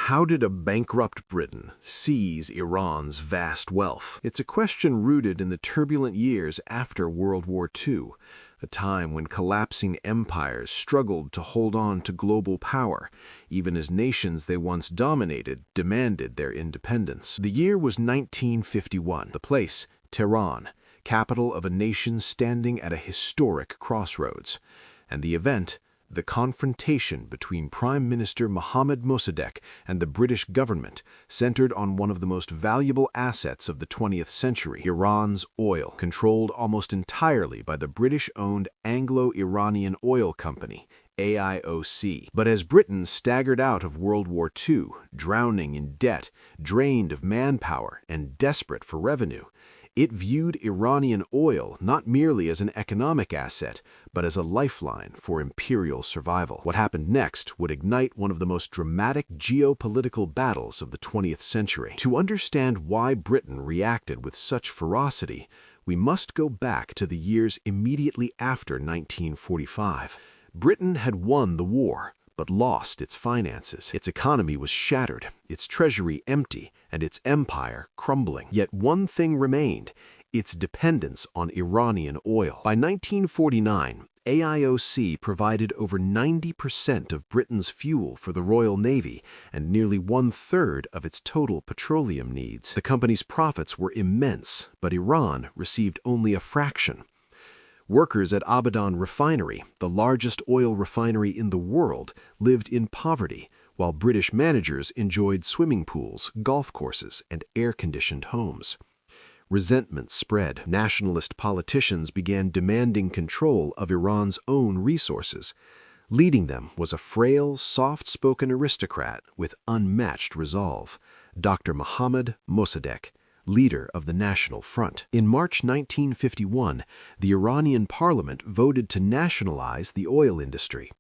How did a bankrupt Britain seize Iran's vast wealth? It's a question rooted in the turbulent years after World War II, a time when collapsing empires struggled to hold on to global power, even as nations they once dominated demanded their independence. The year was 1951. The place, Tehran, capital of a nation standing at a historic crossroads. And the event, the confrontation between Prime Minister Mohammad Mossadegh and the British government, centered on one of the most valuable assets of the 20th century, Iran's oil, controlled almost entirely by the British-owned Anglo-Iranian Oil Company, AIOC. But as Britain staggered out of World War II, drowning in debt, drained of manpower, and desperate for revenue, it viewed Iranian oil not merely as an economic asset, but as a lifeline for imperial survival. What happened next would ignite one of the most dramatic geopolitical battles of the 20th century. To understand why Britain reacted with such ferocity, we must go back to the years immediately after 1945. Britain had won the war, but lost its finances. Its economy was shattered, its treasury empty, and its empire crumbling. Yet one thing remained: its dependence on Iranian oil. By 1949, AIOC provided over 90% of Britain's fuel for the Royal Navy and nearly one-third of its total petroleum needs. The company's profits were immense, but Iran received only a fraction. Workers at Abadan refinery, the largest oil refinery in the world, lived in poverty, while British managers enjoyed swimming pools, golf courses, and air-conditioned homes. Resentment spread. Nationalist politicians began demanding control of Iran's own resources. Leading them was a frail, soft-spoken aristocrat with unmatched resolve, Dr. Mohammad Mossadegh, leader of the National Front. In March 1951, the Iranian parliament voted to nationalize the oil industry.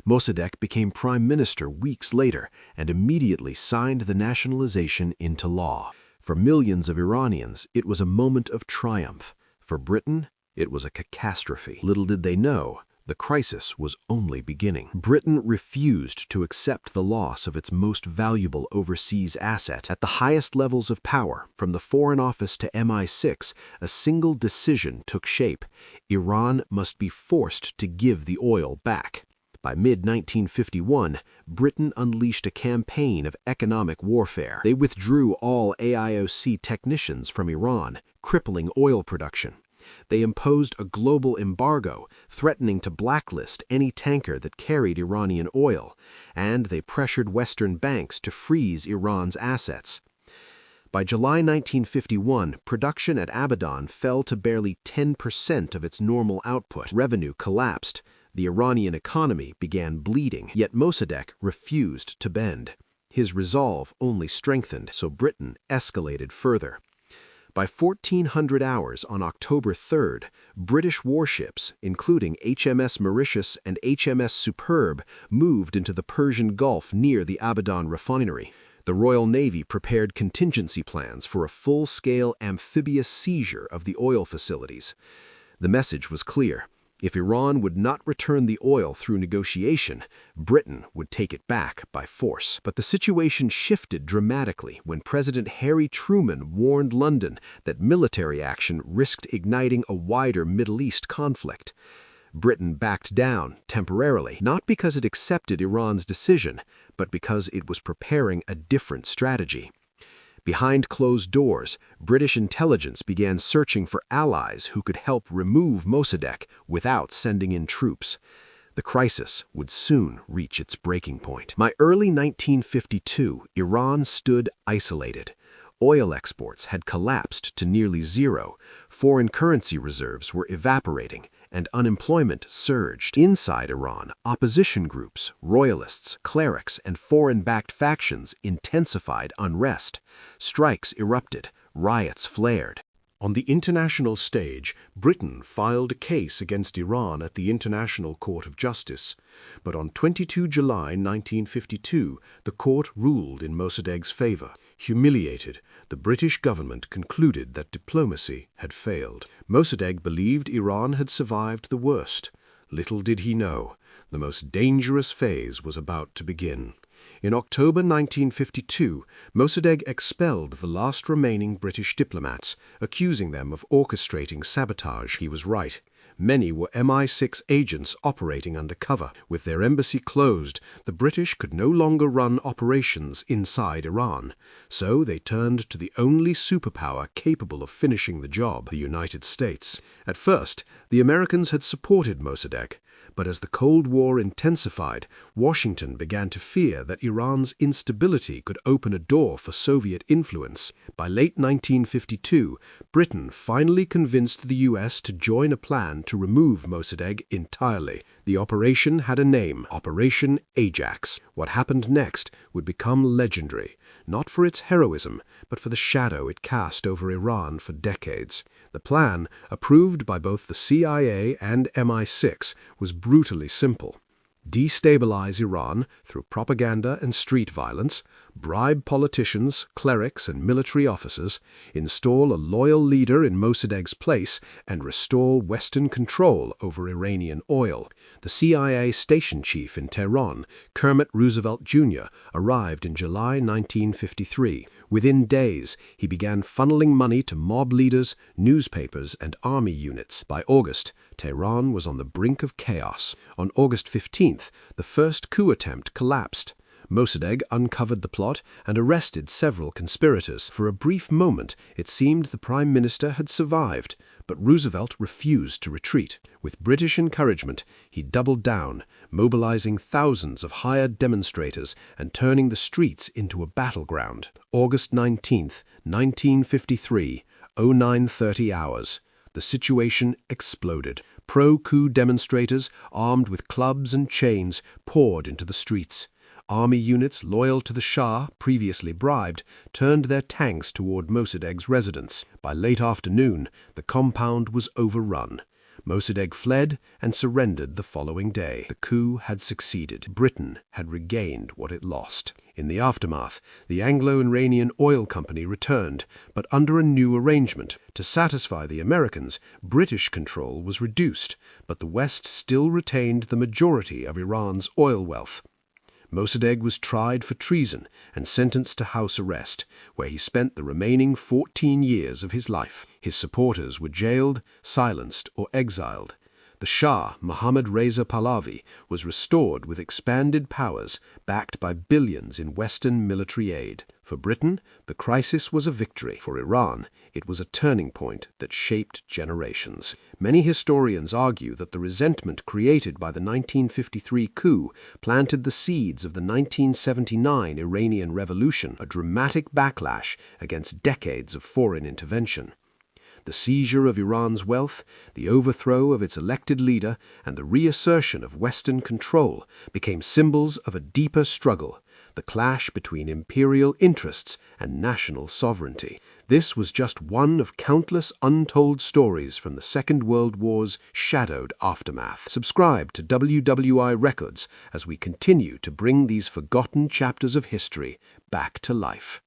Mossadegh became prime minister weeks later and immediately signed the nationalization into law. For millions of Iranians, it was a moment of triumph. For Britain, it was a catastrophe. Little did they know, the crisis was only beginning. Britain refused to accept the loss of its most valuable overseas asset. At the highest levels of power, from the Foreign Office to MI6, a single decision took shape: Iran must be forced to give the oil back. By mid-1951, Britain unleashed a campaign of economic warfare. They withdrew all AIOC technicians from Iran, crippling oil production. They imposed a global embargo, threatening to blacklist any tanker that carried Iranian oil, and they pressured Western banks to freeze Iran's assets. By July 1951, production at Abadan fell to barely 10% of its normal output. Revenue collapsed. The Iranian economy began bleeding, yet Mossadegh refused to bend. His resolve only strengthened, so Britain escalated further. By 1400 hours on October 3rd, British warships, including HMS Mauritius and HMS Superb, moved into the Persian Gulf near the Abadan refinery. The Royal Navy prepared contingency plans for a full-scale amphibious seizure of the oil facilities. The message was clear: if Iran would not return the oil through negotiation, Britain would take it back by force. But the situation shifted dramatically when President Harry Truman warned London that military action risked igniting a wider Middle East conflict. Britain backed down temporarily, not because it accepted Iran's decision, but because it was preparing a different strategy. Behind closed doors, British intelligence began searching for allies who could help remove Mossadegh without sending in troops. The crisis would soon reach its breaking point. By early 1952, Iran stood isolated. Oil exports had collapsed to nearly zero, foreign currency reserves were evaporating, and unemployment surged. Inside Iran, opposition groups, royalists, clerics, and foreign-backed factions intensified unrest. Strikes erupted, riots flared. On the international stage, Britain filed a case against Iran at the International Court of Justice. But on 22 July 1952, the court ruled in Mossadegh's favor. Humiliated, the British government concluded that diplomacy had failed. Mossadegh believed Iran had survived the worst. Little did he know, the most dangerous phase was about to begin. In October 1952, Mossadegh expelled the last remaining British diplomats, accusing them of orchestrating sabotage. He was right. Many were MI6 agents operating undercover. With their embassy closed, the British could no longer run operations inside Iran. So they turned to the only superpower capable of finishing the job, the United States. At first, the Americans had supported Mossadegh, but as the Cold War intensified, Washington began to fear that Iran's instability could open a door for Soviet influence. By late 1952, Britain finally convinced the US to join a plan to remove Mossadegh entirely. The operation had a name, Operation Ajax. What happened next would become legendary, not for its heroism, but for the shadow it cast over Iran for decades. The plan, approved by both the CIA and MI6, was brutally simple. Destabilize Iran through propaganda and street violence, bribe politicians, clerics, and military officers, install a loyal leader in Mossadegh's place, and restore Western control over Iranian oil. The CIA station chief in Tehran, Kermit Roosevelt Jr., arrived in July 1953. Within days, he began funneling money to mob leaders, newspapers, and army units. By August, Tehran was on the brink of chaos. On August 15th, the first coup attempt collapsed. Mossadegh uncovered the plot and arrested several conspirators. For a brief moment, it seemed the Prime Minister had survived, but Roosevelt refused to retreat. With British encouragement, he doubled down, mobilizing thousands of hired demonstrators and turning the streets into a battleground. August 19th, 1953, 09:30 hours. The situation exploded. Pro-coup demonstrators, armed with clubs and chains, poured into the streets. Army units loyal to the Shah, previously bribed, turned their tanks toward Mossadegh's residence. By late afternoon, the compound was overrun. Mossadegh fled and surrendered the following day. The coup had succeeded. Britain had regained what it lost. In the aftermath, the Anglo-Iranian Oil Company returned, but under a new arrangement. To satisfy the Americans, British control was reduced, but the West still retained the majority of Iran's oil wealth. Mossadegh was tried for treason and sentenced to house arrest, where he spent the remaining 14 years of his life. His supporters were jailed, silenced, or exiled. The Shah, Mohammad Reza Pahlavi, was restored with expanded powers, backed by billions in Western military aid. For Britain, the crisis was a victory. For Iran, it was a turning point that shaped generations. Many historians argue that the resentment created by the 1953 coup planted the seeds of the 1979 Iranian Revolution, a dramatic backlash against decades of foreign intervention. The seizure of Iran's wealth, the overthrow of its elected leader, and the reassertion of Western control became symbols of a deeper struggle, the clash between imperial interests and national sovereignty. This was just one of countless untold stories from the Second World War's shadowed aftermath. Subscribe to WWI Records as we continue to bring these forgotten chapters of history back to life.